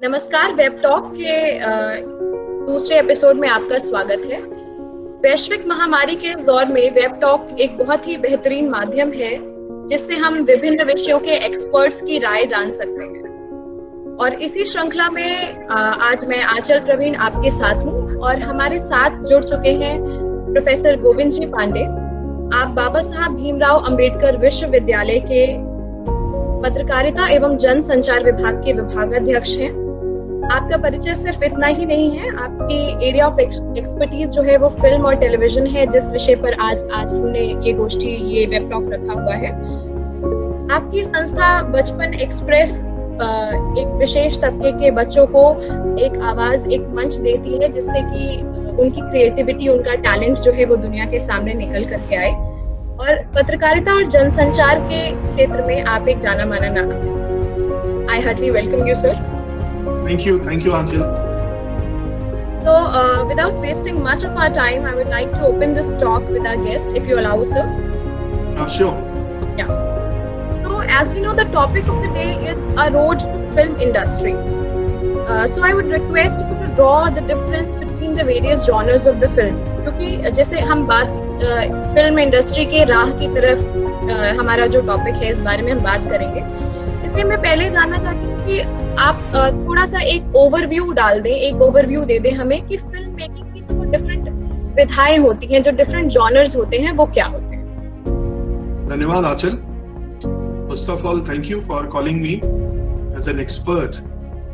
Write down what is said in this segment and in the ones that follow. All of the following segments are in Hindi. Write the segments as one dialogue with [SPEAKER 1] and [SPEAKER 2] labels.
[SPEAKER 1] नमस्कार। वेब टॉक के दूसरे एपिसोड में आपका स्वागत है। वैश्विक महामारी के इस दौर में वेब टॉक एक बहुत ही बेहतरीन माध्यम है जिससे हम विभिन्न विषयों के एक्सपर्ट्स की राय जान सकते हैं। और इसी श्रृंखला में आज मैं आंचल प्रवीण आपके साथ हूँ और हमारे साथ जुड़ चुके हैं प्रोफेसर गोविंद जी पांडे। आप बाबा साहब भीमराव अंबेडकर विश्वविद्यालय के पत्रकारिता एवं जन संचार विभाग के विभागाध्यक्ष हैं। आपका परिचय सिर्फ इतना ही नहीं है, आपकी एरिया ऑफ एक्सपर्टीज जो है वो फिल्म और टेलीविजन है, जिस विषय पर आज हमने ये वेब टॉक रखा हुआ है। आपकी संस्था बचपन एक्सप्रेस एक विशेष तबके के बच्चों को एक आवाज, एक मंच देती है जिससे कि उनकी क्रिएटिविटी, उनका टैलेंट जो है वो दुनिया के सामने निकल करके आए। और पत्रकारिता और जनसंचार के क्षेत्र में आप एक जाना माना नाम है। I heartly welcome you sir.
[SPEAKER 2] Thank you, Anchal.
[SPEAKER 1] So, without wasting much of our time, I would like to open this talk with our guest, if you allow, sir.
[SPEAKER 2] Sure.
[SPEAKER 1] Yeah. So, as we know, the topic of the day is a road to film industry. So, I would request you to draw the difference between the various genres of the film. क्योंकि जैसे हम बात फिल्म इंडस्ट्री के राह की तरफ हमारा जो टॉपिक है, इस बारे में हम बात करेंगे। इसलिए मैं पहले जानना चाहती हूँ कि आप थोड़ा सा एक ओवरव्यू डाल दें, एक ओवरव्यू दे दें हमें कि फिल्म मेकिंग की जो डिफरेंट विधाएं होती हैं, जो डिफरेंट जॉनर्स होते हैं, वो क्या होते हैं।
[SPEAKER 2] धन्यवाद आंचल। First of all, thank you for calling me as an expert,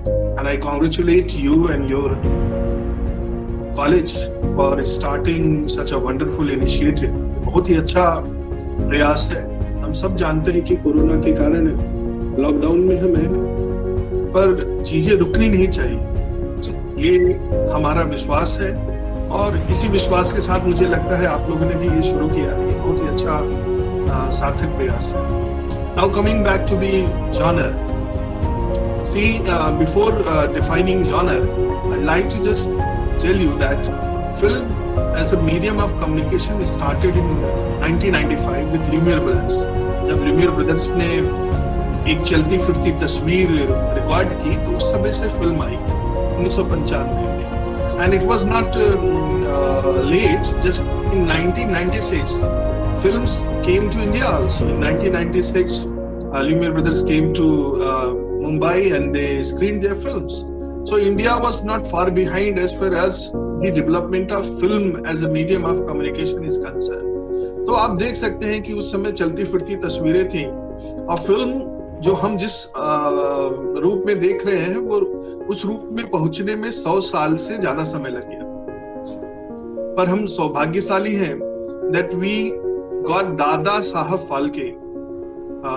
[SPEAKER 2] and I congratulate you and your college for starting such a wonderful initiative. बहुत ही अच्छा प्रयास है। हम सब जानते हैं कि कोरोना के कारण लॉकडाउन में हमें पर चीजें रुकनी नहीं चाहिए, ये हमारा विश्वास है और इसी विश्वास के साथ मुझे लगता है आप लोगों ने भी ये शुरू किया है। बहुत ही अच्छा सार्थक प्रयास है। Now coming back to the genre, see before defining genre, I'd like to just tell you that film as a medium of communication started in 1995 with Lumiere Brothers. जब Lumiere Brothers ने एक चलती फिरती तस्वीर रिकॉर्ड की तो उस समय से फिल्म आई 1995 में। And it was not let, just in 1996 films came to India also. In 1996 Lumiere Brothers came to Mumbai and they screened their films. So India was not far behind as far as the development of film as a medium of communication is concerned. तो आप देख सकते हैं कि उस समय चलती फिरती तस्वीरें थी और फिल्म जो हम जिस रूप में देख रहे हैं वो उस रूप में पहुंचने में 100 साल से ज्यादा समय लग गया। पर हम सौभाग्यशाली हैं that we got Dada Saheb Phalke,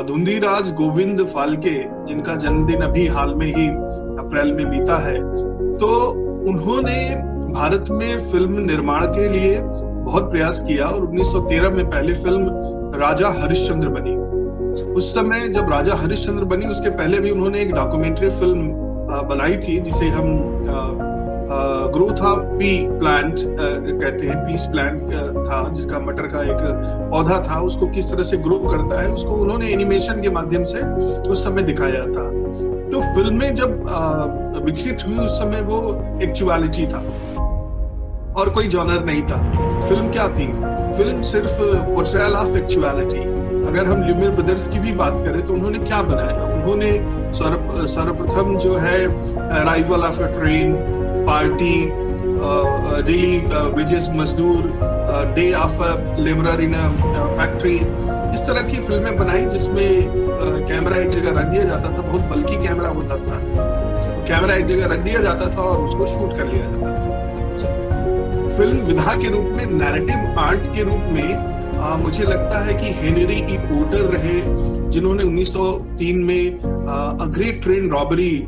[SPEAKER 2] धुंधीराज Govind Phalke, जिनका जन्मदिन अभी हाल में ही अप्रैल में बीता है। तो उन्होंने भारत में फिल्म निर्माण के लिए बहुत प्रयास किया और 1913 में पहले फिल्म राजा हरिश्चंद्र बनी। उस समय जब राजा हरिश्चंद्र बनी, उसके पहले भी उन्होंने एक डॉक्यूमेंट्री फिल्म बनाई थी जिसे हम ग्रोथ ऑफ पी प्लांट कहते हैं। पीस प्लांट था जिसका मटर का एक पौधा था, उसको किस तरह से ग्रो करता है उसको उन्होंने एनिमेशन के माध्यम से उस समय दिखाया था। तो फिल्में जब विकसित हुई उस समय वो एक्चुअलिटी था और कोई जॉनर नहीं था। फिल्म क्या थी? फिल्म सिर्फ पोर्ट्रेयल ऑफ एक्चुअलिटी। अगर हम ल्यूमियर ब्रदर्स की भी बात करें तो उन्होंने क्या बनाया? उन्होंने सर्वप्रथम जो है arrival of a train, party, daily wages मजदूर, day of a labourer in a factory, इस तरह की फिल्में बनाई जिसमें कैमरा एक जगह रख दिया जाता था, बहुत बल्कि कैमरा होता था, कैमरा एक जगह रख दिया जाता था और उसको शूट कर लिया जाता था। फिल्म विधा के रूप में, नैरेटिव आर्ट के रूप में मुझे लगता है कि हेनरी ई पोर्टर रहे जिन्होंने 1903 में अ ग्रेट ट्रेन रॉबरी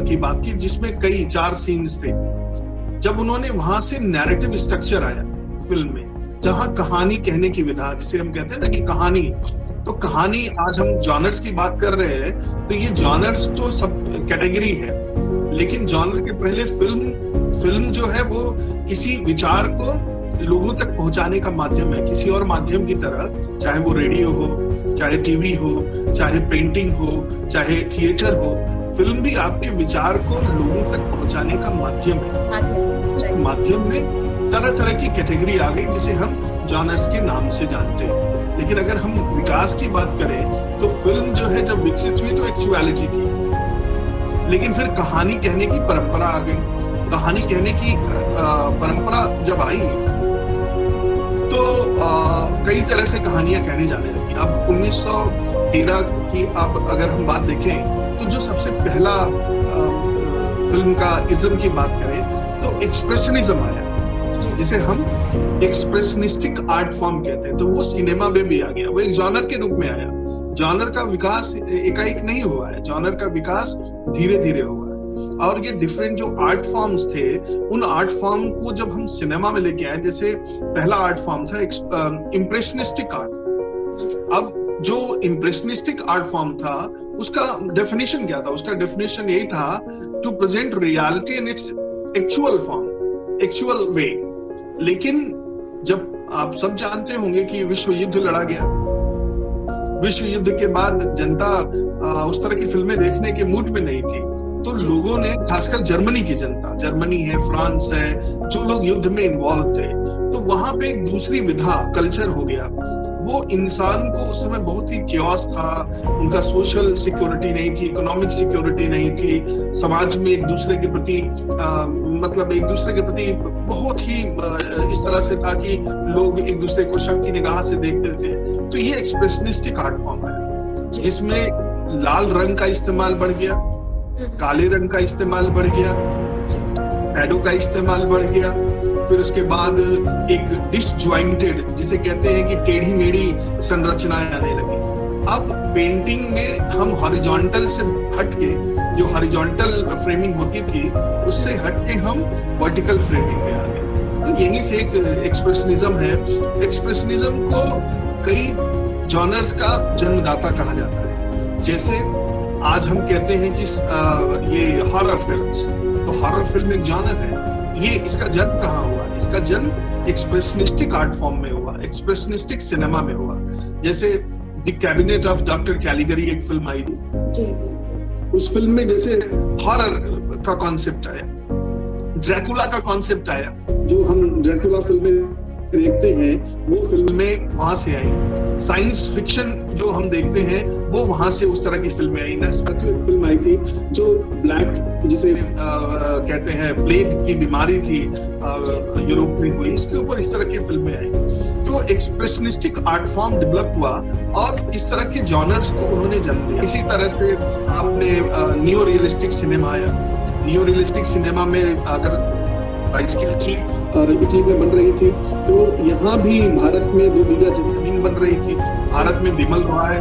[SPEAKER 2] की बात की जिसमें कई 4 सीन्स थे। जब उन्होंने वहां से नैरेटिव स्ट्रक्चर आया फिल्म में, जहां कहानी कहने की विधा, जिसे हम कहते हैं ना कि कहानी, तो कहानी, आज हम जॉनर्स की बात कर रहे हैं तो ये जॉनर्स तो सब कैटेगरी है, लेकिन जॉनर के पहले फिल्म जो है वो किसी विचार को लोगों तक पहुंचाने का माध्यम है, किसी और माध्यम की तरह, चाहे वो रेडियो हो, चाहे टीवी हो, चाहे पेंटिंग हो, चाहे थिएटर हो, फिल्म भी आपके विचार को लोगों तक पहुंचाने का माध्यम है। माध्यम में तरह तरह की कैटेगरी आ गई जिसे हम जॉनर्स के नाम से जानते हैं। लेकिन अगर हम विकास की बात करें तो फिल्म जो है जब विकसित हुई तो एक्चुअलिटी थी, लेकिन फिर कहानी कहने की परंपरा आ गई। कहानी कहने की परंपरा जब आई तो कई तरह से कहानियां कहने जाने लगी। अब 1913 की आप अगर हम बात देखें तो जो सबसे पहला फिल्म का इज्म की बात करें तो एक्सप्रेशनिज्म आया, जिसे हम एक्सप्रेशनिस्टिक आर्ट फॉर्म कहते हैं। तो वो सिनेमा में भी आ गया, वो एक जॉनर के रूप में आया। जॉनर का विकास एकाएक नहीं हुआ है, जॉनर का विकास धीरे धीरे हुआ है। और ये डिफरेंट जो आर्ट फॉर्म्स थे, उन आर्ट फॉर्म को जब हम सिनेमा में लेके आए, जैसे पहला आर्ट फॉर्म था इम्प्रेशनिस्टिक आर्ट। अब जो इम्प्रेशनिस्टिक आर्ट फॉर्म था उसका डेफिनेशन क्या था? उसका डेफिनेशन यही था to present reality in its actual form, actual way. लेकिन जब आप सब जानते होंगे कि विश्व युद्ध लड़ा गया, विश्व युद्ध के बाद जनता उस तरह की फिल्में देखने के मूड में नहीं थी, तो लोगों ने, खासकर जर्मनी की जनता, जर्मनी है, फ्रांस है, जो लोग युद्ध में इन्वॉल्व थे, तो वहां पे एक दूसरी विधा, कल्चर हो गया। वो इंसान को उस समय बहुत ही क्योस था, उनका सोशल सिक्योरिटी नहीं थी, इकोनॉमिक सिक्योरिटी नहीं थी, समाज में एक दूसरे के प्रति मतलब एक दूसरे के प्रति बहुत ही इस तरह से था कि लोग एक दूसरे को शक की निगाह से देखते थे। तो ये एक्सप्रेशनिस्टिक आर्ट फॉर्म है जिसमें लाल रंग का इस्तेमाल बढ़ गया, काले रंग का इस्तेमाल बढ़ गया, शैडो का इस्तेमाल बढ़ गया, फिर उसके बाद एक डिसजॉइंटेड, जिसे कहते हैं कि टेढ़ी मेढ़ी संरचनाएं आने लगी। अब पेंटिंग में हम हॉरिजॉन्टल से हटके, जो हॉरिजॉन्टल फ्रेमिंग होती थी उससे हटके हम वर्टिकल फ्रेमिंग में आ गए। तो यहीं से एक एक्सप्रेशनिज्म है। एक्सप्रेशनिज्म को कई जॉनर्स का जन्मदाता कहा जाता है। जैसे आज हम कहते हैं कि ये हॉरर फिल्म्स, तो हॉरर फिल्म एक जॉनर है। ये इसका जन्म कहाँ हुआ? इसका जन्म एक्सप्रेशनिस्टिक आर्ट फॉर्म में हुआ, एक्सप्रेशनिस्टिक सिनेमा में हुआ। जैसे द कैबिनेट ऑफ डॉक्टर कैलिगरी एक फिल्म आई थी, उस फिल्म में जैसे हॉरर का कॉन्सेप्ट आया, ड्रैकुला का कॉन्सेप्ट आया, जो हम ड्रैकुला फिल्में देखते हैं वो फिल्में वहां से आई। साइंस फिक्शन जो हम देखते हैं वो वहां से उस तरह की फिल्में आई। नेस्फेटू एक फिल्म आई थी जो ब्लैक, जिसे कहते हैं प्लेग की बीमारी थी, यूरोप में हुई, इसके ऊपर इस तरह की फिल्में आई। तो एक्सप्रेशनिस्टिक आर्ट फॉर्म डेवलप हुआ और इस तरह के जॉनर्स को उन्होंने जन्म दिया। इसी तरह से आपने नियो रियलिस्टिक सिनेमा आया। नियो रियलिस्टिक सिनेमा में अगर बाइसिकल की इटली में बन रही थी, तो यहाँ भी भारत में 2 बीघा जमीन बन रही थी। भारत में बिमल रॉय,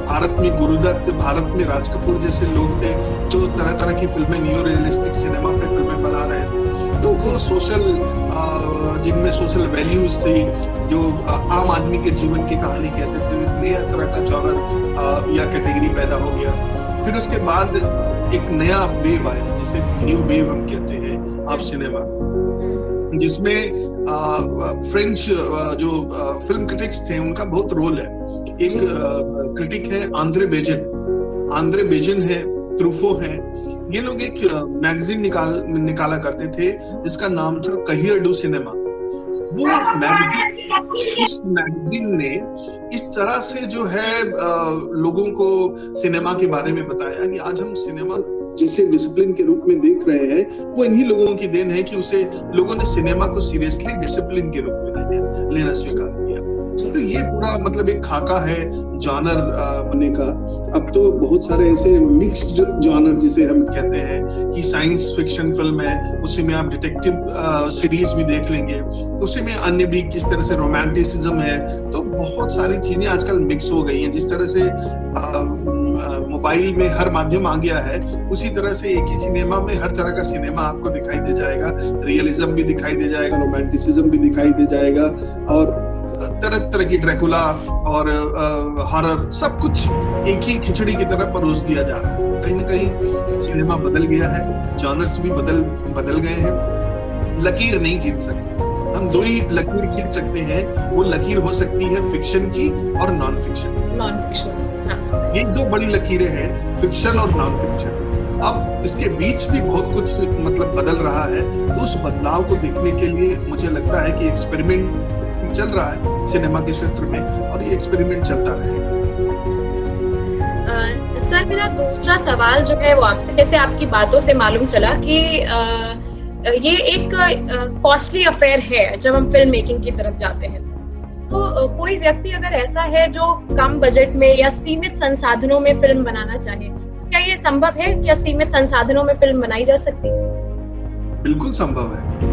[SPEAKER 2] भारत में गुरुदत्त, भारत में राज कपूर जैसे लोग थे जो तरह तरह की फिल्में, नियो रियलिस्टिक सिनेमा पे फिल्में बना रहे थे। तो वो सोशल, जिनमें सोशल वैल्यूज थी, जो आम आदमी के जीवन की कहानी कहते थे, नया तरह का जॉनर या कैटेगरी पैदा हो गया। फिर उसके बाद एक नया वेव आया जिसे न्यू वेव हम कहते हैं अब सिनेमा, जिसमें फ्रेंच जो फिल्म क्रिटिक्स थे उनका बहुत रोल है। एक क्रिटिक है आंद्रे बेजन है, ट्रूफो है। ये लोग एक मैगजीन निकाला करते थे जिसका नाम था कहियर डू सिनेमा। वो उस मैगजीन ने इस तरह से जो है लोगों को सिनेमा के बारे में बताया कि आज हम सिनेमा जिसे डिसिप्लिन के रूप में देख रहे हैं, वो इन्हीं लोगों की देन है कि उसे लोगों ने सिनेमा को सीरियसली डिसिप्लिन के रूप में लेना स्वीकार किया। तो ये पूरा मतलब एक खाका है जॉनर बनने का। अब तो बहुत सारे ऐसे मिक्स्ड जॉनर जिसे हम कहते हैं कि साइंस फिक्शन फिल्म है, उसी में आप डिटेक्टिव सीरीज भी देख लेंगे, उसी में अन्य भी किस तरह से रोमांटिसिज्म है। तो बहुत सारी चीजें आजकल मिक्स हो गई हैं। जिस तरह से मोबाइल में हर माध्यम आ गया है, उसी तरह से एक ही सिनेमा में हर तरह का सिनेमा आपको दिखाई दे जाएगा। रियलिज्म भी दिखाई दे जाएगा, रोमांटिसिज्म भी दिखाई दे जाएगा, और तरह तरह की ड्रैकुला और हॉरर सब कुछ एक ही खिचड़ी की तरह परोस दिया जा रहा है। कहीं ना कहीं सिनेमा बदल गया है, जॉनर्स भी बदल गए हैं। लकीर नहीं खींच सकते हम, 2 ही लकीर खींच सकते हैं। वो लकीर हो सकती है फिक्शन की और नॉन फिक्शन। ये 2 बड़ी लकीरें हैं, फिक्शन और नॉन फिक्शन। अब इसके बीच भी बहुत कुछ मतलब बदल रहा है, तो उस बदलाव को देखने के लिए मुझे लगता है कि एक्सपेरिमेंट चल रहा है सिनेमा के क्षेत्र में, और ये एक्सपेरिमेंट चलता रहेगा।
[SPEAKER 1] सर, मेरा दूसरा सवाल जो है वो आपसे, जैसे आपकी बातों से मालूम चला कि ये एक कॉस्टली अफेयर है जब हम फिल्म मेकिंग की तरफ जाते हैं। तो कोई व्यक्ति अगर ऐसा है जो कम बजट में या सीमित संसाधनों में फिल्म बनाना चाहे, तो क्या ये संभव है? क्या सीमित संसाधनों में फिल्म बनाई जा सकती है?
[SPEAKER 2] बिल्कुल संभव है।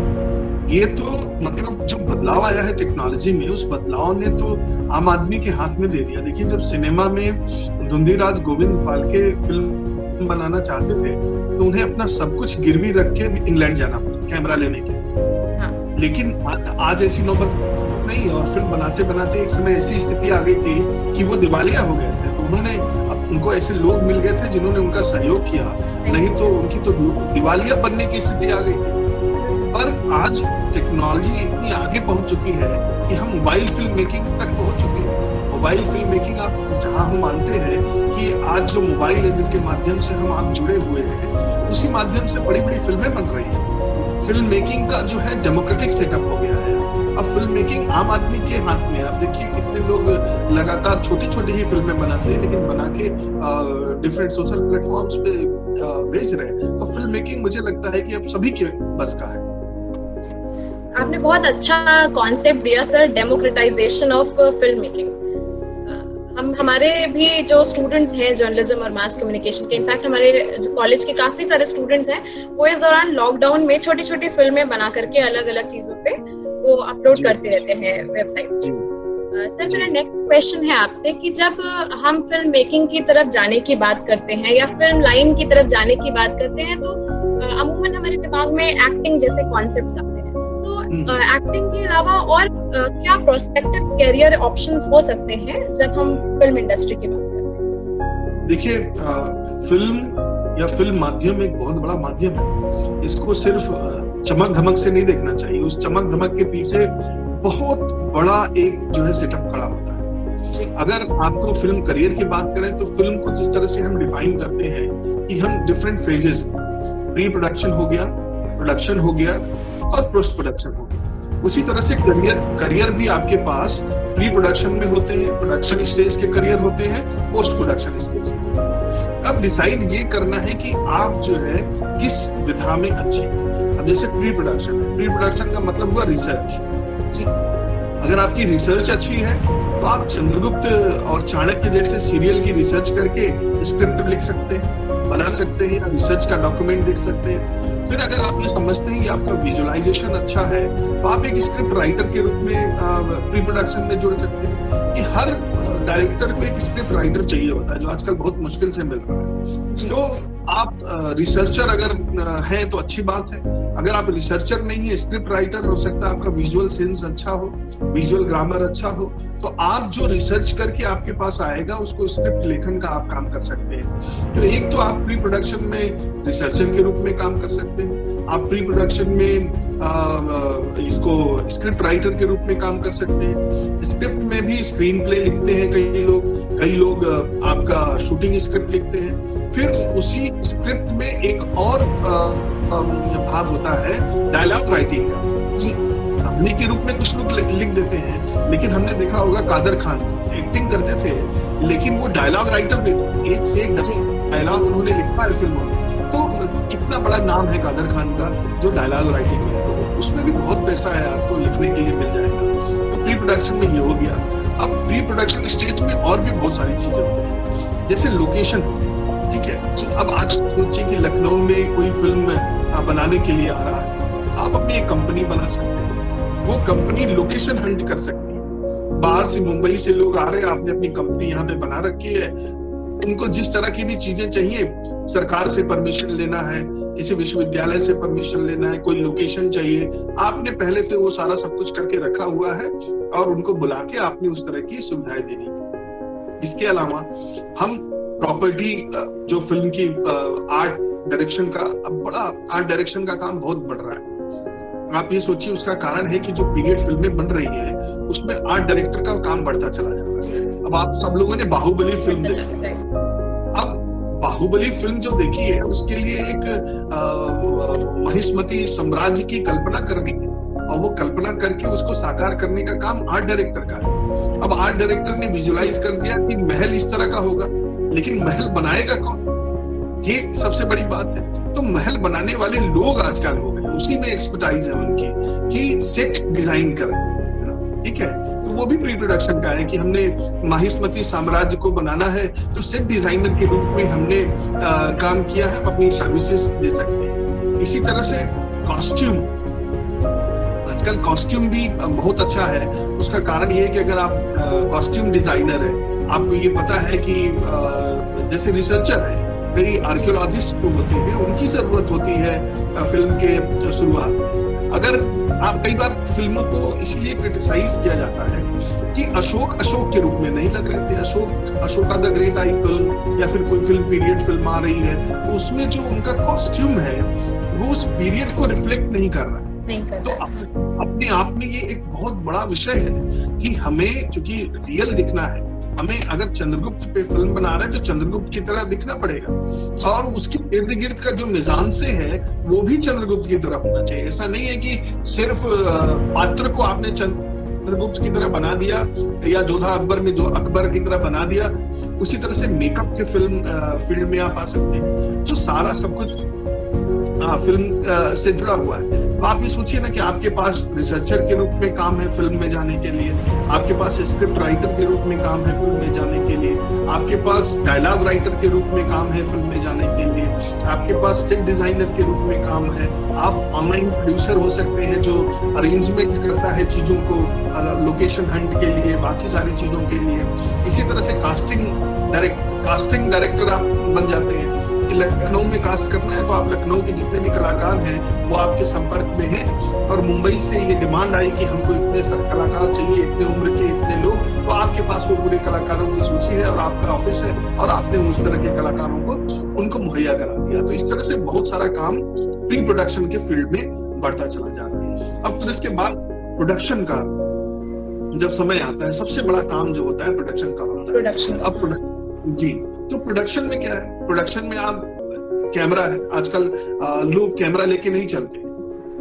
[SPEAKER 2] ये तो मतलब जो बदलाव आया है टेक्नोलॉजी में, उस बदलाव ने तो आम आदमी के हाथ में दे दिया। देखिए, जब सिनेमा में धुंधीराज गोविंद फाल्के फिल्म बनाना चाहते थे तो उन्हें अपना सब कुछ गिरवी रख के इंग्लैंड जाना पड़ा कैमरा लेने के लिए।
[SPEAKER 1] हाँ।
[SPEAKER 2] लेकिन आज ऐसी नौबत नहीं, और फिल्म बनाते बनाते एक समय ऐसी स्थिति आ गई थी कि वो दिवालिया हो गए थे। तो उनको ऐसे लोग मिल गए थे जिन्होंने उनका सहयोग किया, नहीं तो उनकी तो दिवालिया बनने की स्थिति आ गई थी। पर आज टेक्नोलॉजी इतनी आगे पहुंच चुकी है कि हम मोबाइल फिल्म मेकिंग तक पहुंच चुके हैं। मोबाइल फिल्म मेकिंग, आप जहां हम मानते हैं कि आज जो मोबाइल है जिसके माध्यम से हम आप जुड़े हुए हैं, उसी माध्यम से बड़ी बड़ी फिल्में बन रही हैं। फिल्म मेकिंग का जो है डेमोक्रेटिक सेटअप हो गया है। अब फिल्म मेकिंग आम आदमी के हाथ में। आप देखिए कितने लोग लगातार छोटी छोटी ही फिल्में बनाते हैं, लेकिन बना के डिफरेंट सोशल प्लेटफॉर्म्स पे भेज रहे हैं। तो फिल्म मेकिंग मुझे लगता है कि अब सभी के बस का है।
[SPEAKER 1] आपने बहुत अच्छा कॉन्सेप्ट दिया sir, democratisation of film making. हमारे भी जो स्टूडेंट्स हैं जर्नलिज्म और मास कम्युनिकेशन के, इनफैक्ट हमारे जो कॉलेज के काफी सारे स्टूडेंट्स हैं, वो इस दौरान लॉकडाउन में छोटी छोटी फिल्में बना करके अलग अलग चीजों पे वो अपलोड करते रहते हैं वेबसाइट्स पे। सर, मेरा नेक्स्ट क्वेश्चन है आपसे कि जब हम फिल्म मेकिंग की तरफ जाने की बात करते हैं या फिल्म लाइन की तरफ जाने की बात करते हैं, तो अमूमन हमारे दिमाग में एक्टिंग जैसे कॉन्सेप्ट्स आते हैं। तो एक्टिंग के अलावा और क्या प्रोस्पेक्टिव कैरियर ऑप्शंस हो सकते हैं जब हम फिल्म इंडस्ट्री की बात करते हैं?
[SPEAKER 2] देखिए, फिल्म या फिल्म माध्यम एक बहुत बड़ा माध्यम है। इसको सिर्फ चमक धमक से नहीं देखना चाहिए। उस चमक धमक के पीछे बहुत बड़ा एक जो है सेटअप खड़ा होता है। अगर आपको फिल्म करियर की बात करें तो फिल्म को जिस तरह से हम डिफाइन करते हैं कि हम डिफरेंट फेजेस, प्री प्रोडक्शन हो गया, प्रोडक्शन हो गया और पोस्ट प्रोडक्शन हो गया, उसी तरह से करियर भी आपके पास प्री प्रोडक्शन में होते हैं, प्रोडक्शन स्टेज के करियर होते हैं, पोस्ट प्रोडक्शन स्टेज के। अब डिसाइड ये करना है कि आप जो है किस विधा में अच्छे हैं। अब जैसे प्री प्रोडक्शन का मतलब हुआ रिसर्च। अगर आपकी रिसर्च अच्छी है तो आप चंद्रगुप्त और चाणक्य जैसे सीरियल की रिसर्च करके स्क्रिप्ट लिख सकते हैं, बना सकते हैं, या रिसर्च का डॉक्यूमेंट देख सकते हैं। फिर अगर आप ये समझते हैं कि आपका विजुअलाइजेशन अच्छा है तो आप एक स्क्रिप्ट राइटर के रूप में प्री प्रोडक्शन में जुड़ सकते हैं। कि हर डायरेक्टर को एक स्क्रिप्ट राइटर चाहिए होता है, जो आजकल बहुत मुश्किल से मिल रहा है। तो आप रिसर्चर अगर हैं तो अच्छी बात है। अगर आप रिसर्चर नहीं है, स्क्रिप्ट राइटर, हो सकता है आपका विजुअल सेंस अच्छा हो, विजुअल ग्रामर अच्छा हो, तो आप जो रिसर्च करके आपके पास आएगा उसको स्क्रिप्ट लेखन का आप काम कर सकते हैं। तो एक तो आप प्री प्रोडक्शन में रिसर्चर के रूप में काम कर सकते हैं, आप प्री प्रोडक्शन में इसको स्क्रिप्ट राइटर के रूप में काम कर सकते हैं। स्क्रिप्ट में भी स्क्रीन प्ले लिखते हैं कई लोग आपका शूटिंग स्क्रिप्ट लिखते हैं। फिर उसी स्क्रिप्ट में एक और भाग होता है डायलॉग राइटिंग का। कहानी के रूप में कुछ लोग लिख देते हैं, लेकिन हमने देखा होगा कादर खान एक्टिंग करते थे लेकिन वो डायलॉग राइटर भी थे, एक से एक डायलॉग उन्होंने लिखा है फिल्मों में। तो कितना बड़ा नाम है कादर खान का जो डायलॉग राइटिंग में है, तो उसमें भी बहुत पैसा है, आपको लिखने के लिए मिल जाएगा। तो प्री प्रोडक्शन में ये हो गया। अब प्री प्रोडक्शन स्टेज में और भी बहुत सारी चीजें होती हैं, जैसे लोकेशन, ठीक है। अब आज सोचिए कि लखनऊ में कोई फिल्म बनाने के लिए आ रहा है, आप अपनी एक कंपनी बना सकते हैं। वो कंपनी लोकेशन हंट कर सकती है। बाहर से, मुंबई से लोग आ रहे हैं, आपने अपनी कंपनी यहाँ पे बना रखी है, उनको जिस तरह की भी चीजें चाहिए, सरकार से परमिशन लेना है, किसी विश्वविद्यालय से परमिशन लेना है, कोई लोकेशन चाहिए, आपने पहले से वो सारा सब कुछ करके रखा हुआ है और उनको बुला के आपने उस तरह की सुविधाएं दे दी। इसके अलावा हम प्रॉपर्टी, जो फिल्म की आर्ट डायरेक्शन का, अब बड़ा आर्ट डायरेक्शन का काम बहुत बढ़ रहा है। आप ये सोचिए, उसका कारण है कि जो पीरियड फिल्में बन रही है उसमें आर्ट डायरेक्टर का काम बढ़ता चला जा रहा है। अब आप सब लोगों ने बाहुबली फिल्म देखी। अब बाहुबली फिल्म जो देखी है उसके लिए एक महिष्मती साम्राज्य की कल्पना करनी है, और वो कल्पना करके उसको साकार करने का काम आर्ट डायरेक्टर का है। अब आर्ट डायरेक्टर ने विजुअलाइज कर दिया कि महल इस तरह का होगा, लेकिन महल बनाएगा कौन, ये सबसे बड़ी बात है। तो महल बनाने वाले लोग आजकल हो गए, उसी में एक्सपर्टाइज है उनकी कि सेट डिजाइन करें, ठीक है। तो वो भी प्री प्रोडक्शन का है कि हमने महिष्मती साम्राज्य को बनाना है, तो सेट डिजाइनर के रूप में हमने काम किया है, अपनी सर्विसेज दे सकते हैं। इसी तरह से कॉस्ट्यूम, आजकल कॉस्ट्यूम भी बहुत अच्छा है। उसका कारण ये है कि अगर आप कॉस्ट्यूम डिजाइनर है, आपको ये पता है कि जैसे रिसर्चर है, कई आर्कियोलॉजिस्ट जो होते हैं उनकी जरूरत होती है फिल्म के शुरुआत। अगर आप कई बार फिल्मों को इसलिए क्रिटिसाइज किया जाता है कि अशोक के रूप में नहीं लग रहे थे। Ashoka the great I film या फिर कोई फिल्म पीरियड फिल्म आ रही है, तो उसमें जो उनका कॉस्ट्यूम है वो उस पीरियड को रिफ्लेक्ट नहीं कर रहा है। तो अपने आप में ये एक बहुत बड़ा विषय है कि हमें चूंकि रियल दिखना है, हमें अगर चंद्रगुप्त पे फिल्म बना रहे हैं तो चंद्रगुप्त की तरह दिखना पड़ेगा, और उसके इर्द गिर्द का जो मिजान से है वो भी चंद्रगुप्त की तरह होना चाहिए। ऐसा नहीं है कि सिर्फ पात्र को आपने चंद्रगुप्त की तरह बना दिया या जोधा अकबर में जो अकबर की तरह बना दिया। उसी तरह से मेकअप के फील्ड में आप आ सकते हैं, जो सारा सब कुछ फिल्म से जुड़ा हुआ है। तो आप ये सोचिए ना कि आपके पास रिसर्चर के रूप में काम है फिल्म में जाने के लिए, आपके पास स्क्रिप्ट राइटर के रूप में काम है फिल्म में जाने के लिए, आपके पास डायलॉग राइटर के रूप में काम है फिल्म में जाने के लिए, आपके पास सेट डिजाइनर के रूप में काम है, आप ऑनलाइन प्रोड्यूसर हो सकते हैं जो अरेंजमेंट करता है चीजों को लोकेशन हंट के लिए, बाकी सारी चीजों के लिए। इसी तरह से कास्टिंग डायरेक्टर आप बन जाते हैं कि लखनऊ में कास्ट करना है तो आप लखनऊ के जितने भी कलाकार हैं वो आपके संपर्क में हैं, और मुंबई से ये डिमांड आई कि हमको इतने कलाकार चाहिए, इतने उम्र के इतने लोग, तो आपके पास वो पूरे कलाकारों की सूची है और आपका ऑफिस है और आपने उस तरह के कलाकारों को उनको मुहैया करा दिया। तो इस तरह से बहुत सारा काम प्री प्रोडक्शन के फील्ड में बढ़ता चला जा रहा है। अब फिर इसके बाद प्रोडक्शन का जब समय आता है, सबसे बड़ा काम जो होता है प्रोडक्शन का होता है। अब जी, तो प्रोडक्शन में क्या है? प्रोडक्शन में आप कैमरा है, आजकल लोग कैमरा लेके नहीं चलते,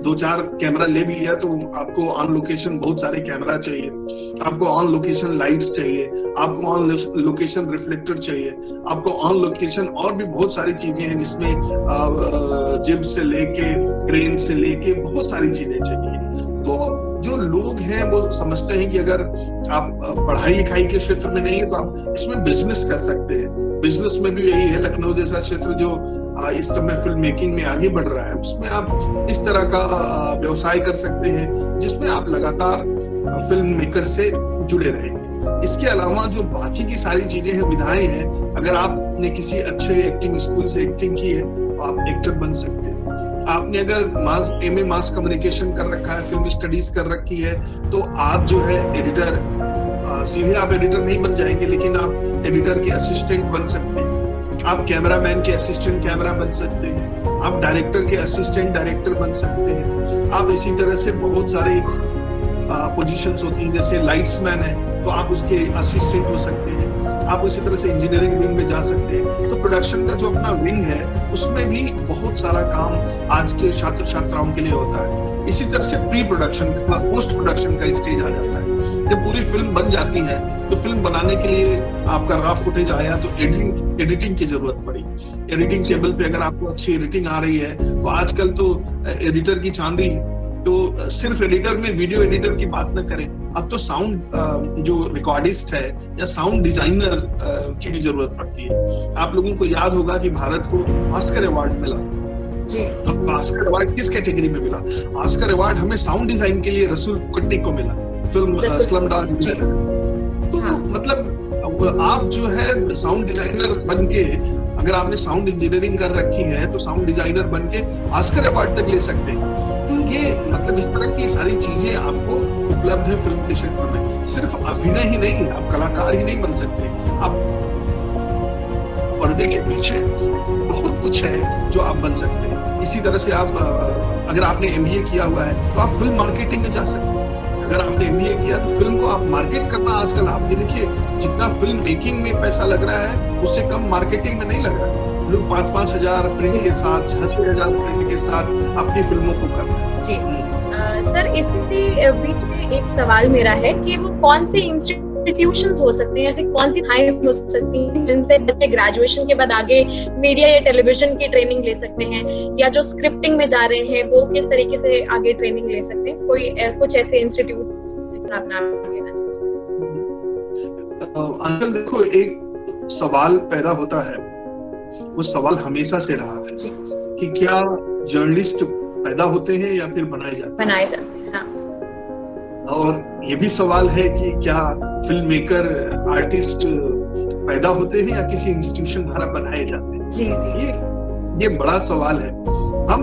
[SPEAKER 2] 2-4 कैमरा ले भी लिया तो आपको ऑन लोकेशन बहुत सारे कैमरा चाहिए, आपको ऑन लोकेशन लाइट्स चाहिए, आपको ऑन लोकेशन रिफ्लेक्टर चाहिए, आपको ऑन लोकेशन और भी बहुत सारी चीजें हैं जिसमें जिब से लेके क्रेन से लेके बहुत सारी चीजें चाहिए। तो जो लोग हैं वो समझते हैं कि अगर आप पढ़ाई लिखाई के क्षेत्र में नहीं है तो आप इसमें बिजनेस कर सकते हैं। बिजनेस में भी यही है, लखनऊ जैसा क्षेत्र जो इस समय फिल्म मेकिंग में आगे बढ़ रहा है, उसमें आप इस तरह का व्यवसाय कर सकते हैं जिसमें आप लगातार फिल्म मेकर से जुड़े रहेंगे। इसके अलावा जो बाकी की सारी चीजें हैं, विधाएं हैं, अगर आपने किसी अच्छे एक्टिंग स्कूल से एक्टिंग की है तो आप एक्टर बन सकते हैं। आपने अगर एमए मास कम्युनिकेशन कर रखा है, फिल्म स्टडीज कर रखी है, तो आप जो है एडिटर, सीधे आप एडिटर नहीं बन जाएंगे लेकिन आप एडिटर के असिस्टेंट बन सकते हैं, आप कैमरामैन के असिस्टेंट कैमरा बन सकते हैं, आप डायरेक्टर के असिस्टेंट डायरेक्टर बन सकते हैं। आप इसी तरह से बहुत सारी पोजीशंस होती हैं, जैसे लाइट्समैन है तो आप उसके असिस्टेंट हो सकते हैं, आप उसी तरह से इंजीनियरिंग विंग में जा सकते हैं। तो प्रोडक्शन का जो अपना विंग है उसमें भी बहुत सारा काम आज के छात्र छात्राओं के लिए होता है। इसी तरह से प्री प्रोडक्शन का, पोस्ट प्रोडक्शन का स्टेज आ जाता है। जब पूरी फिल्म बन जाती है तो फिल्म बनाने के लिए आपका रॉ फुटेज आया तो एडिटिंग की जरूरत पड़ी। एडिटिंग टेबल पे अगर आपको अच्छी एडिटिंग आ रही है तो आजकल तो एडिटर की चांदी, तो सिर्फ एडिटर में वीडियो एडिटर की बात न करें, अब तो साउंड जो रिकॉर्डिस्ट है या साउंड डिजाइनर की भी जरूरत पड़ती है। आप लोगों को याद होगा कि भारत को ऑस्कर अवार्ड मिला जी। तो ऑस्कर अवार्ड किस कैटेगरी में मिला? ऑस्कर अवार्ड हमें साउंड डिजाइन के लिए रसूल कुट्टी को मिला, फिल्म स्लमडॉग मिलियनेयर। तो मतलब आप जो है साउंड डिजाइनर बन के, अगर आपने साउंड इंजीनियरिंग कर रखी है तो साउंड डिजाइनर बन के ऑस्कर अवार्ड तक ले सकते हैं। तो ये मतलब इस तरह की सारी चीजें आपको उपलब्ध है फिल्म के क्षेत्र में। सिर्फ अभिनय ही नहीं, आप कलाकार ही नहीं बन सकते, आप पर्दे के पीछे बहुत कुछ है जो आप बन सकते हैं। इसी तरह से आप अगर आपने एमबीए किया हुआ है तो आप फिल्म मार्केटिंग में जा सकते हैं। अगर आपने एमबीए किया तो फिल्म को आप मार्केट करना, आजकल आप ये देखिए जितना फिल्म मेकिंग में पैसा लग रहा है उससे कम मार्केटिंग में नहीं लग रहा है। लोग 5-5 हजार प्रिंट के साथ, 6-6 हजार प्रिंट के साथ अपनी फिल्मों को कर रहे हैं।
[SPEAKER 1] जी सर, इसी बीच में एक सवाल मेरा है कि वो कौन से इंस्टीट्यूशंस हो सकते हैं, ऐसी कौन सी थाएं हो सकती हैं जिनसे बच्चे ग्रेजुएशन के बाद आगे मीडिया या टेलीविजन की ट्रेनिंग ले सकते हैं, या जो स्क्रिप्टिंग में जा रहे हैं वो किस तरीके से आगे ट्रेनिंग ले सकते हैं? कोई कुछ ऐसे इंस्टीट्यूट आप नाम लेना चाहते हैं?
[SPEAKER 2] अंकल देखो, एक सवाल पैदा होता है, वो सवाल हमेशा से रहा है कि क्या जर्नलिस्ट पैदा होते हैं या फिर बनाए जाते हैं। हाँ। और ये भी सवाल है कि क्या फिल्म मेकर, आर्टिस्ट पैदा होते हैं या किसी इंस्टीट्यूशन द्वारा बनाए जाते हैं। जी। ये बड़ा सवाल है। हम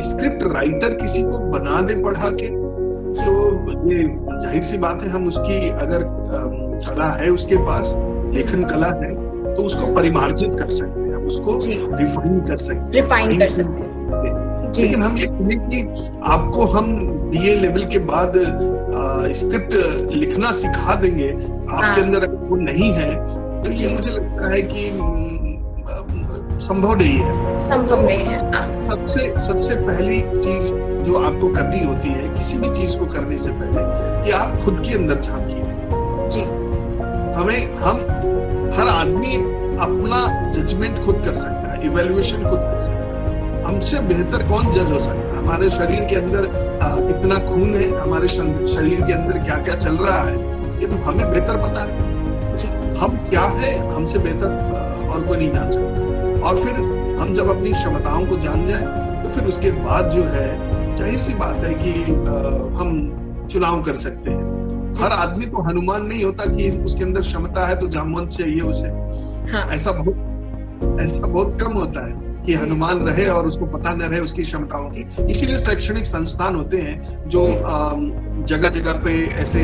[SPEAKER 2] स्क्रिप्ट राइटर किसी को बना दे पढ़ा के, तो ये जाहिर सी बात है, हम उसकी अगर कला है उसके पास, लेखन कला है, तो उसको परिमार्जित कर सकते हैं, हम उसको रिफाइन कर सकते हैं। लेकिन हम ये कहें कि आपको हम बीए लेवल के बाद स्क्रिप्ट लिखना सिखा देंगे, आपके अंदर अगर वो नहीं है, तो ये मुझे लगता है कि संभव नहीं है। सबसे पहली चीज जो आपको करनी होती है किसी भी चीज को करने से पहले, कि आप खुद के अंदर झांकिए। हम हर आदमी अपना जजमेंट खुद कर सकता है, इवैल्यूएशन खुद कर सकता है। हमसे बेहतर कौन जज हो सकता है? हमारे शरीर के अंदर कितना खून है, हमारे शरीर के अंदर क्या क्या चल रहा है, ये तो हमें बेहतर पता है। हम क्या है, हमसे बेहतर और कोई नहीं जान सकता। और फिर हम जब अपनी क्षमताओं को जान जाए, तो फिर उसके बाद जो है, जाहिर सी बात है कि हम चुनाव कर सकते हैं। हर आदमी तो हनुमान नहीं होता कि उसके अंदर क्षमता है तो जामवंत चाहिए उसे। हाँ। ऐसा बहुत कम होता है कि हनुमान रहे और उसको पता न रहे उसकी क्षमताओं की। इसीलिए शैक्षणिक संस्थान होते हैं जो जगह जगह पे ऐसे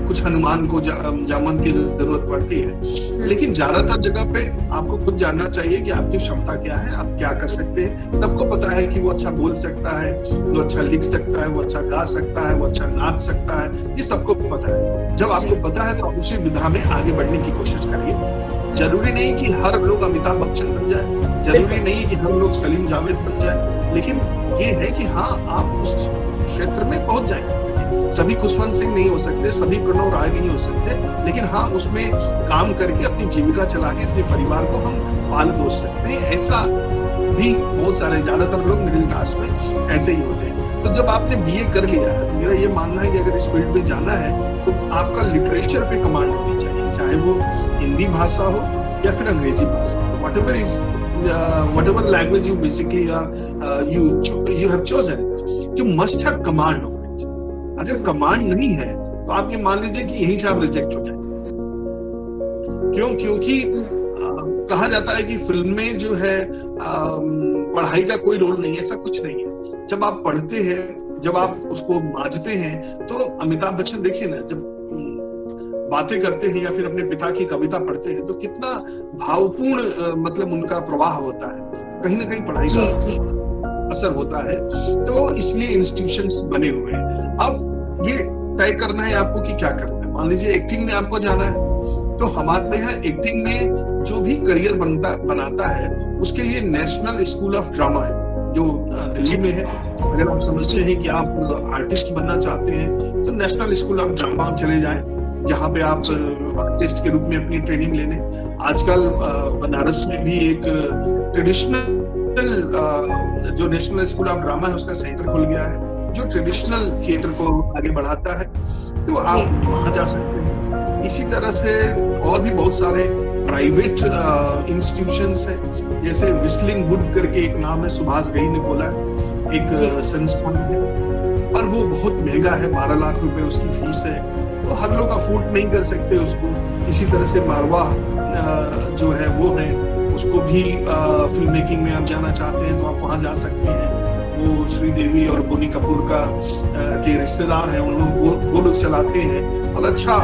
[SPEAKER 2] कुछ हनुमान को जामवंत की जरूरत पड़ती है। लेकिन ज्यादातर जगह पे आपको खुद जानना चाहिए कि आपकी क्षमता क्या है, आप क्या कर सकते हैं। सबको पता है कि वो अच्छा बोल सकता है, वो अच्छा लिख सकता है, वो अच्छा गा सकता है, वो अच्छा नाच सकता है, ये सबको पता है। जब आपको पता है तो आप उसी विधा में आगे बढ़ने की कोशिश करिए। जरूरी नहीं कि हर लोग अमिताभ बच्चन बन जाए, जरूरी नहीं कि हर लोग सलीम जावेद बन जाए, लेकिन ये है कि हाँ, आप उस क्षेत्र में पहुंच जाएंगे। सभी खुशवंत सिंह नहीं हो सकते, सभी प्रणव राय नहीं हो सकते, लेकिन हाँ, उसमें काम करके अपनी जीविका चला के अपने परिवार को हम पाल पोस सकते हैं। ऐसा भी बहुत सारे, ज्यादातर लोग मिडिल क्लास में ऐसे ही होते हैं। तो जब आपने बीए कर लिया है, तो मेरा ये मानना है कि अगर इस फील्ड में जाना है तो आपका लिटरेचर पे कमांड होनी चाहिए, चाहे वो हिंदी भाषा हो या फिर अंग्रेजी भाषा हो। whatever language you basically you have chosen, you must have command of it. अगर कमांड नहीं है तो आप ये मान लीजिए कि यहीं से आप रिजेक्ट हो जाएंगे। क्योंकि कहा जाता है कि फिल्म में जो है पढ़ाई का कोई रोल नहीं है, ऐसा कुछ नहीं है। जब आप पढ़ते हैं, जब आप उसको मांझते हैं, तो अमिताभ बच्चन देखिए ना, जब बातें करते हैं या फिर अपने पिता की कविता पढ़ते हैं, तो कितना भावपूर्ण मतलब उनका प्रवाह होता है। कहीं ना कहीं पढ़ाई का असर होता है। तो इसलिए इंस्टीट्यूशंस बने हुए हैं। अब ये तय करना है आपको कि क्या करना है। मान लीजिए एक्टिंग में आपको जाना है, तो हमारे यहाँ एक्टिंग में जो भी करियर बनाता है, उसके लिए नेशनल स्कूल ऑफ ड्रामा है, जो दिल्ली में है। अगर आप समझते हैं कि आप आर्टिस्ट बनना चाहते हैं, तो नेशनल स्कूल ऑफ ड्रामा चले जाएं, जहाँ पे आप आर्टिस्ट के रूप में अपनी ट्रेनिंग लेने। आजकल बनारस में भी एक ट्रेडिशनल जो नेशनल स्कूल ऑफ ड्रामा है, उसका सेंटर खुल गया है, जो ट्रेडिशनल थिएटर को आगे बढ़ाता है, तो आप वहां जा सकते हैं। इसी तरह से और भी बहुत सारे प्राइवेट इंस्टीट्यूशंस हैं, जैसे विस्लिंग वुड करके एक नाम है, सुभाष घई ने बोला, एक संस्थान है, पर वो बहुत महंगा है, 12 लाख रुपए उसकी फीस है, तो हर लोग अफोर्ड नहीं कर सकते उसको। इसी तरह से मारवा जो है वो है, उसको भी फिल्म मेकिंग में आप जाना चाहते हैं तो आप वहां जा सकते हैं। वो श्रीदेवी और बोनी कपूर के रिश्तेदार हैं, वो लोग चलाते हैं, और अच्छा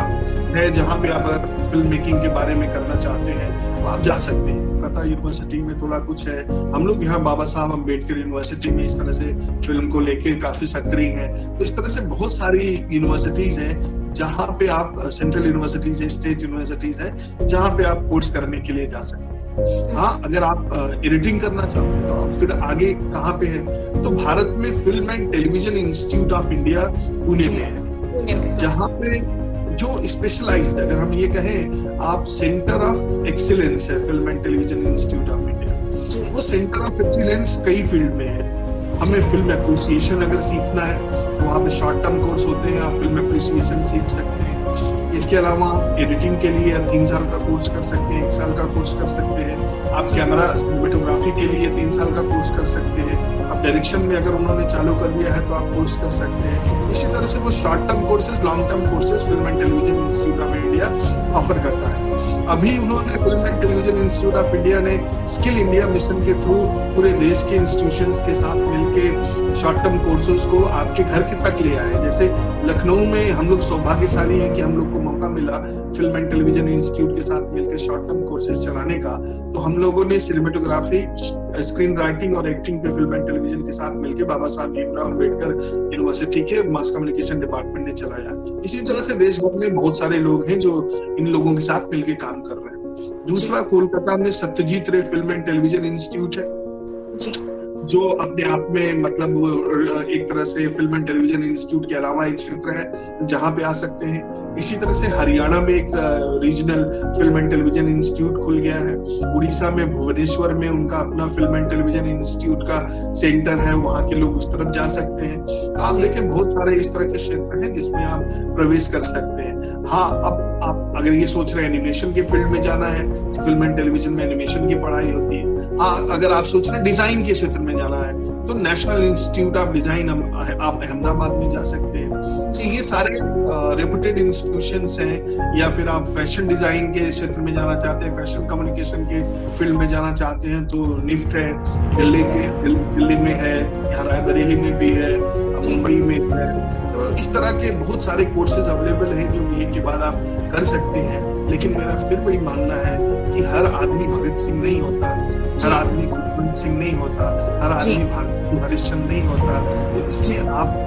[SPEAKER 2] है जहाँ पे आप फिल्म मेकिंग के बारे में करना चाहते हैं तो आप जा सकते हैं। कलकत्ता यूनिवर्सिटी में थोड़ा कुछ है, हम लोग यहाँ बाबा साहब अम्बेडकर यूनिवर्सिटी में इस तरह से फिल्म को लेके काफी सक्रिय हैं। तो इस तरह से बहुत सारी यूनिवर्सिटीज हैं जहाँ पे आप, सेंट्रल यूनिवर्सिटीज है, स्टेट यूनिवर्सिटीज है, जहाँ पे आप कोर्स करने के लिए जा सकते हैं। हाँ, अगर आप एडिटिंग करना चाहते हैं तो आप फिर आगे कहाँ पे है, तो भारत में film and television institute of India Pune में है, जहाँ पे जो स्पेशलाइज्ड, अगर हम ये कहें आप सेंटर ऑफ एक्सीलेंस है film and television institute of India. वो सेंटर ऑफ एक्सीलेंस कई फील्ड में है। हमें फिल्म एप्रिसिएशन अगर सीखना है तो वहाँ पे शॉर्ट टर्म कोर्स होते हैं, आप फिल्म एप्रिसिएशन सीख सकते हैं। इसके अलावा एडिटिंग के लिए आप 3 साल का कोर्स कर सकते हैं, 1 साल का कोर्स कर सकते हैं। आप कैमरा सिनेमेटोग्राफी के लिए 3 साल का कोर्स कर सकते हैं। आप डायरेक्शन में अगर उन्होंने चालू कर दिया है तो आप कोर्स कर सकते हैं। इसी तरह से वो short term courses, long term courses film and television institute of India offer करता है। अभी उन्होंने film and television institute of India ने स्किल इंडिया मिशन के थ्रू पूरे देश के इंस्टीट्यूशंस के साथ मिलके शॉर्ट टर्म कोर्सेज को आपके घर के तक ले आए। जैसे लखनऊ में हम लोग सौभाग्यशाली हैं कि हम लोग को मौका मिला फिल्म एंड टेलीविजन इंस्टीट्यूट के साथ मिलकर शॉर्ट टर्म कोर्सेज चलाने का। तो हम लोगों ने सिनेमेटोग्राफी, स्क्रीन राइटिंग और एक्टिंग पे फिल्म एंड टेलीविजन के साथ मिलकर बाबा साहब भीमराव अम्बेडकर यूनिवर्सिटी के मास कम्युनिकेशन डिपार्टमेंट ने चलाया। इसी तरह से देश भर में बहुत सारे लोग हैं जो इन लोगों के साथ मिलकर काम कर रहे हैं। दूसरा, कोलकाता में सत्यजीत रे फिल्म एंड टेलीविजन इंस्टीट्यूट है, जो अपने आप में मतलब एक तरह से फिल्म एंड टेलीविजन इंस्टीट्यूट के अलावा एक क्षेत्र है जहां पे आ सकते हैं। इसी तरह से हरियाणा में एक regional film and television institute खुल गया है। उड़ीसा में भुवनेश्वर में उनका अपना फिल्म एंड टेलीविजन इंस्टीट्यूट का सेंटर है, वहां के लोग उस तरफ जा सकते हैं। तो आप देखें बहुत सारे इस तरह के क्षेत्र हैं जिसमें आप प्रवेश कर सकते हैं। हाँ, अब आप अगर ये सोच रहे हैं एनिमेशन के फील्ड में जाना है तो फिल्म एंड टेलीविजन में एनिमेशन की पढ़ाई होती है। हाँ, अगर आप सोच रहे हैं डिजाइन के क्षेत्र में जाना है तो नेशनल इंस्टीट्यूट ऑफ डिजाइन आप अहमदाबाद में जा सकते हैं। तो ये सारे रेपुटेड इंस्टीट्यूशंस हैं। या फिर आप फैशन डिजाइन के क्षेत्र में जाना चाहते हैं, फैशन कम्युनिकेशन के फील्ड में जाना चाहते हैं तो निफ्ट है, दिल्ली में है, यहाँ रायबरेली में भी है, मुंबई में है। तो इस तरह के बहुत सारे कोर्सेज अवेलेबल हैं जो बीए के बाद आप कर सकते हैं। लेकिन मेरा फिर वही मानना है कि हर आदमी भगत सिंह नहीं होता, हर आदमी खुशवंत सिंह नहीं होता, हर आदमी भारत हरिश्चंद्र नहीं होता। तो इसलिए आप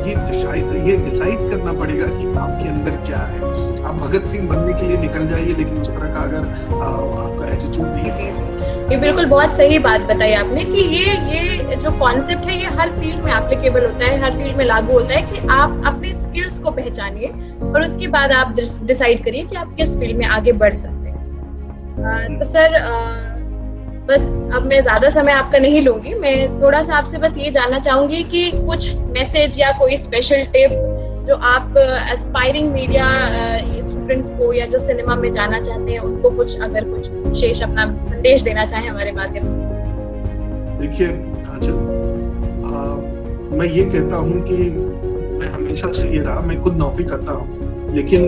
[SPEAKER 2] ये डिसाइड करना पड़ेगा कि आपके अंदर क्या है। आप भगत सिंह बनने के लिए निकल जाइए, लेकिन उस तरह का अगर आपका एटीट्यूड नहीं है।
[SPEAKER 1] ये बिल्कुल बहुत सही बात बताई आपने कि ये जो कॉन्सेप्ट है ये हर फील्ड में एप्लीकेबल होता है, हर फील्ड में लागू होता है कि आप अपने स्किल्स को पहचानिए और उसके बाद आप डिसाइड करिए कि आप किस फील्ड में आगे बढ़ सकते हैं। तो सर, बस अब मैं ज्यादा समय आपका नहीं लूंगी। मैं थोड़ा सा आपसे बस ये जानना चाहूंगी कि कुछ मैसेज या कोई स्पेशल टिप जो आप एस्पायरिंग मीडिया स्टूडेंट्स को या जो सिनेमा में जाना चाहते हैं उनको कुछ विशेष अपना संदेश देना चाहें हमारे माध्यम से।
[SPEAKER 2] देखिए आंचल, मैं ये कहता हूँ कि मैं हमेशा से ये रहा, मैं खुद नौकरी करता हूँ, लेकिन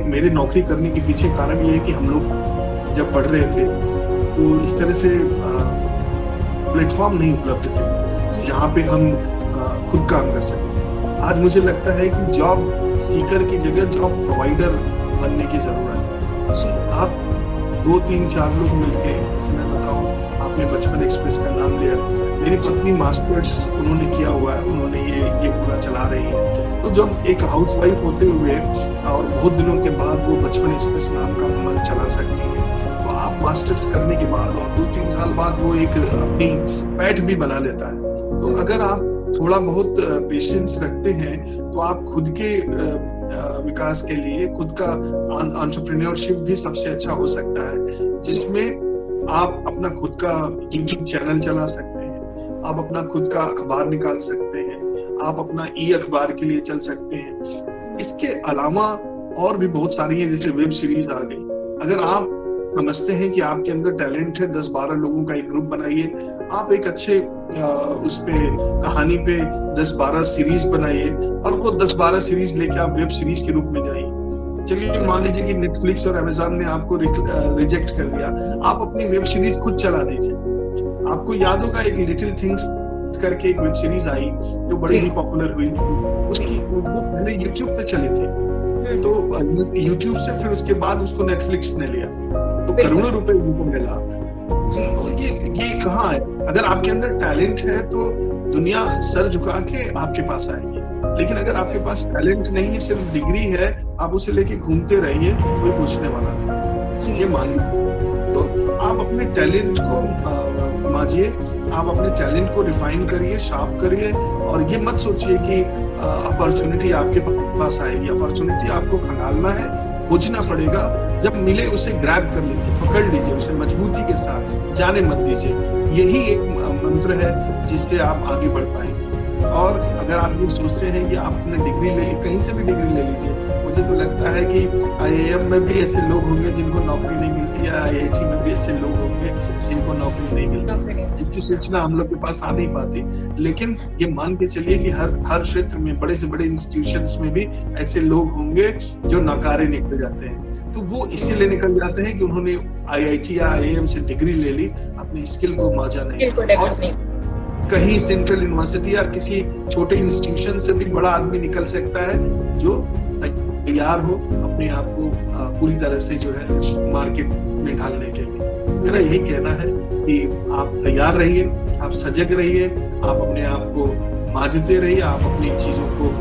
[SPEAKER 2] मेरे नौकरी करने के पीछे कारण ये है कि हम लोग जब पढ़ रहे थे तो इस तरह से प्लेटफॉर्म नहीं उपलब्ध थे जहाँ पे हम खुद काम कर सकें। आज मुझे लगता है कि जॉब सीकर की जगह जॉब प्रोवाइडर बनने की जरूरत है। आप 2, 3, 4 लोग मिलके, जैसे मैं बताऊं, आपने बचपन एक्सप्रेस का नाम लिया, मेरी पत्नी मास्टर्स उन्होंने किया हुआ है, उन्होंने ये पूरा चला रही है। तो जब एक हाउसवाइफ होते हुए और बहुत दिनों के बाद वो बचपन एक्सप्रेस नाम का मन चला सकती है, तो आप मास्टर्स करने के बाद और 2-3 साल बाद वो एक अपनी पैठ भी बना लेता है। तो अगर आप थोड़ा बहुत पेशेंस रखते हैं तो आप खुद के विकास के लिए खुद का एंटरप्रेन्योरशिप भी सबसे अच्छा हो सकता है, जिसमें आप अपना खुद का यूट्यूब चैनल चला सकते हैं, आप अपना खुद का अखबार निकाल सकते हैं, आप अपना अखबार के लिए चल सकते हैं। इसके अलावा और भी बहुत सारी है, जैसे वेब सीरीज आ गई। अगर आप समझते हैं कि आपके अंदर टैलेंट है, 10-12 लोगों का एक ग्रुप बनाइए, आप एक अच्छे उस पे कहानी पे 10-12 सीरीज बनाइए और वो 10-12 सीरीज लेके आप वेब सीरीज के रूप में जाइए। चलिए मान लीजिए कि नेटफ्लिक्स और अमेज़न ने आपको रिजेक्ट कर दिया, आप अपनी वेब सीरीज खुद चला दीजिए। आपको याद होगा एक लिटिल थिंग्स करके एक वेब सीरीज आई जो बड़ी ही पॉपुलर हुई, उसकी वो पहले यूट्यूब पे चली थी, तो यूट्यूब से फिर उसके बाद उसको नेटफ्लिक्स ने लिया, तो करोड़ों रुपए उनको मिला। तो ये कहाँ है? अगर आपके अंदर टैलेंट है तो दुनिया सर झुका के आपके पास आएगी, लेकिन अगर आपके पास टैलेंट नहीं है, सिर्फ डिग्री है, आप उसे लेके घूमते रहिए, कोई पूछने वाला नहीं। ये मान लीजिए, तो आप अपने टैलेंट को मांझिए, आप अपने टैलेंट को रिफाइन करिए, शार्प करिए, और ये मत सोचिए कि अपॉर्चुनिटी आपके पास आएगी। अपॉर्चुनिटी आपको खंगालना है, खोजना पड़ेगा। जब मिले उसे ग्रैब कर लीजिए, पकड़ लीजिए उसे मजबूती के साथ, जाने मत दीजिए। यही एक मंत्र है जिससे आप आगे बढ़ पाएंगे। और अगर आप ये सोचते हैं कि आपने डिग्री ले ली, कहीं से भी डिग्री ले लीजिए। मुझे तो लगता है कि IIM में भी ऐसे लोग होंगे जिनको नौकरी नहीं मिलती है, IIT में भी ऐसे लोग होंगे जिनको नौकरी नहीं मिलती, जिसकी सूचना हम लोग के पास आ नहीं पाती। लेकिन ये मान के चलिए कि हर क्षेत्र में, बड़े से बड़े इंस्टीट्यूशंस में भी ऐसे लोग होंगे जो नकारे निकल जाते हैं। तो वो इसीलिए निकल जाते हैं कि उन्होंने IIT या IIM से डिग्री ले ली, अपनी स्किल को मांझा नहीं। कहीं सेंट्रल यूनिवर्सिटी या किसी छोटे इंस्टीट्यूशन से भी बड़ा आदमी निकल सकता है जो तैयार हो अपने आप को पूरी तरह से जो है मार्केट में ढालने के लिए। मेरा यही कहना है कि आप तैयार रहिए, आप सजग रहिए, आप अपने आप को मांझते रहिए, आप अपनी चीजों को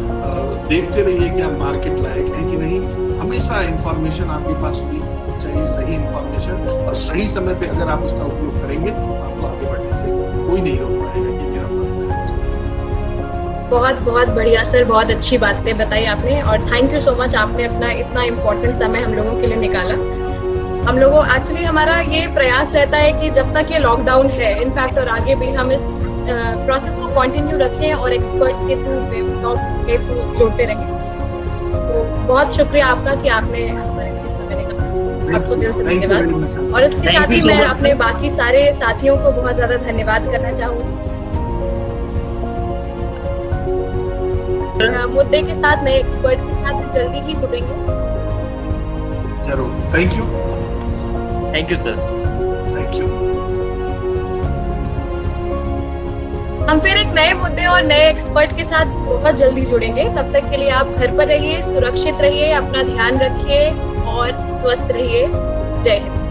[SPEAKER 2] देखते रहिए कि आप मार्केट लायक हैं कि नहीं। हमेशा इंफॉर्मेशन आपके पास होनी चाहिए, सही इंफॉर्मेशन, और सही समय पे अगर आप उसका उपयोग करेंगे तो आपको आगे बढ़ने से कोई नहीं रोक पाएगा। ये मेरा मानना है।
[SPEAKER 1] बहुत बहुत बढ़िया सर, बहुत अच्छी बातें बताई आपने, और थैंक यू सो मच, आपने अपना इतना इम्पोर्टेंट समय हम लोगों के लिए निकाला। हम लोगों एक्चुअली हमारा ये प्रयास रहता है कि जब तक ये लॉकडाउन है, इनफैक्ट और आगे भी हम इस प्रोसेस को कंटिन्यू रखें और एक्सपर्ट्स के थ्रू, वेब टॉक्स के थ्रू जोड़ते रहें। तो बहुत शुक्रिया आपका कि आपने हमारे लिए समय निकाला। आपको दिल से धन्यवाद। और इसके साथ ही मैं अपने बाकी सारे साथियों को बहुत ज्यादा धन्यवाद करना चाहूंगी। मुद्दे के साथ, नए एक्सपर्ट के साथ जल्दी ही जुड़ेंगे।
[SPEAKER 2] जरूर। Thank you
[SPEAKER 3] sir.
[SPEAKER 2] Thank you.
[SPEAKER 1] हम फिर एक नए मुद्दे और नए एक्सपर्ट के साथ बहुत जल्दी जुड़ेंगे। तब तक के लिए आप घर पर रहिए, सुरक्षित रहिए, अपना ध्यान रखिए और स्वस्थ रहिए। जय हिंद।